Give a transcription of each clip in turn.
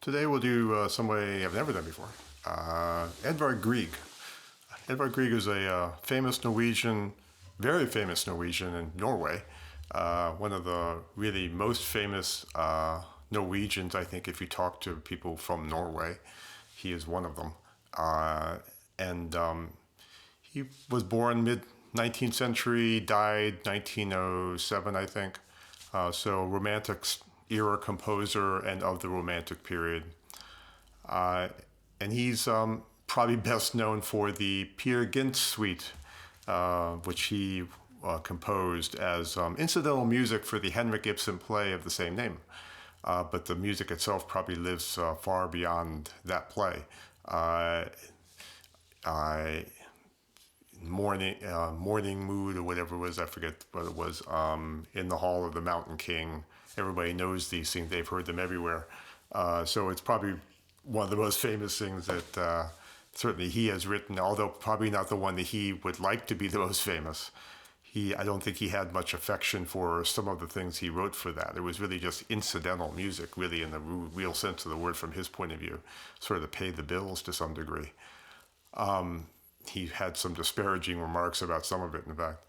Today we'll do some way I've never done before. Edvard Grieg. Edvard Grieg is a famous Norwegian, very famous Norwegian in Norway. One of the really most famous Norwegians, I think, if you talk to people from Norway. He is one of them. And he was born mid-19th century, died 1907, I think. So Romantic era composer and of the Romantic period. And he's probably best known for the Peer Gynt suite, which he composed as incidental music for the Henrik Ibsen play of the same name. But the music itself probably lives far beyond that play. Morning Mood or whatever it was, I forget what it was, In the Hall of the Mountain King. Everybody knows these things. They've heard them everywhere. So it's probably one of the most famous things that certainly he has written, although probably not the one that he would like to be the most famous. I don't think he had much affection for some of the things he wrote for that. It was really just incidental music, really in the real sense of the word from his point of view, sort of to pay the bills to some degree. He had some disparaging remarks about some of it, in fact.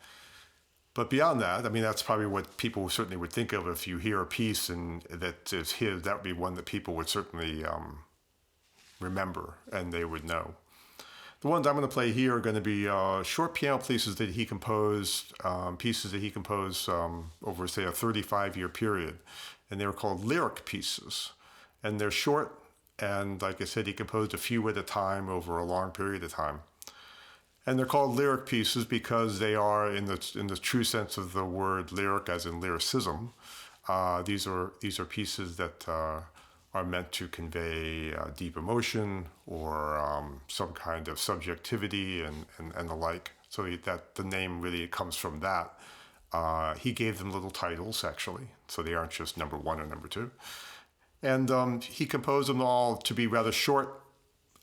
But beyond that, I mean, that's probably what people certainly would think of if you hear a piece and that is his. That would be one that people would certainly remember and they would know. The ones I'm going to play here are going to be short piano pieces that he composed, over, say, a 35-year period. And they were called lyric pieces. And they're short, and like I said, he composed a few at a time over a long period of time. And they're called lyric pieces because they are, in the true sense of the word lyric, as in lyricism, these are pieces that are meant to convey deep emotion or some kind of subjectivity and the like. So that the name really comes from that. He gave them little titles, actually, so they aren't just number one or number two. And he composed them all to be rather short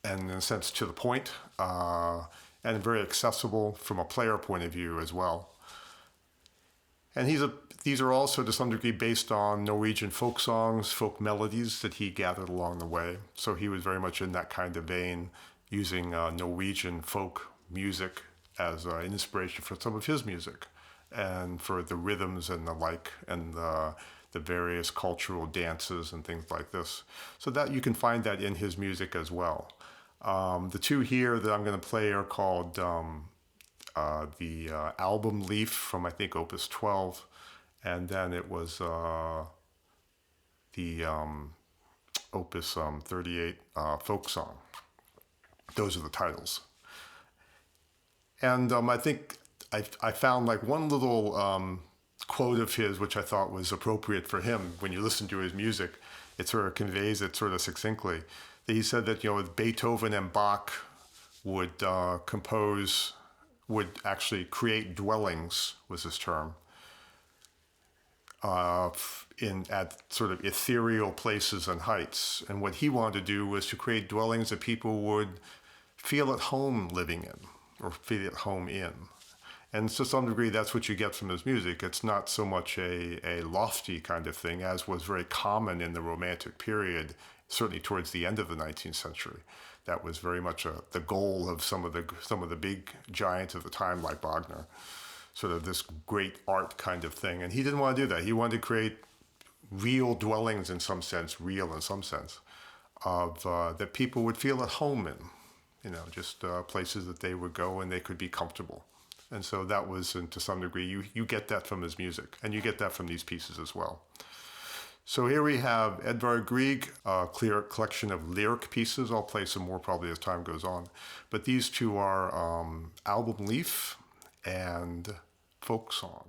and, in a sense, to the point. And very accessible from a player point of view as well. And these are also to some degree based on Norwegian folk songs, folk melodies that he gathered along the way. So he was very much in that kind of vein, using Norwegian folk music as an inspiration for some of his music and for the rhythms and the like and the various cultural dances and things like this. So that you can find that in his music as well. The two here that I'm going to play are called the album Leaf from, I think, Opus 12, and then it was the Opus 38 folk song. Those are the titles. And I think I found like one little quote of his which I thought was appropriate for him. When you listen to his music, it sort of conveys it sort of succinctly. He said that, Beethoven and Bach would would actually create dwellings, was his term, at sort of ethereal places and heights. And what he wanted to do was to create dwellings that people would feel at home living in or feel at home in. And to some degree, that's what you get from his music. It's not so much a lofty kind of thing, as was very common in the Romantic period, certainly towards the end of the 19th century. That was very much the goal of some of the big giants of the time, like Wagner, sort of this great art kind of thing. And he didn't want to do that. He wanted to create real dwellings in some sense, of that people would feel at home in, just places that they would go and they could be comfortable. And so that was, and to some degree, you get that from his music, and you get that from these pieces as well. So here we have Edvard Grieg, a clear collection of lyric pieces. I'll play some more probably as time goes on. But these two are album Leaf and folk song.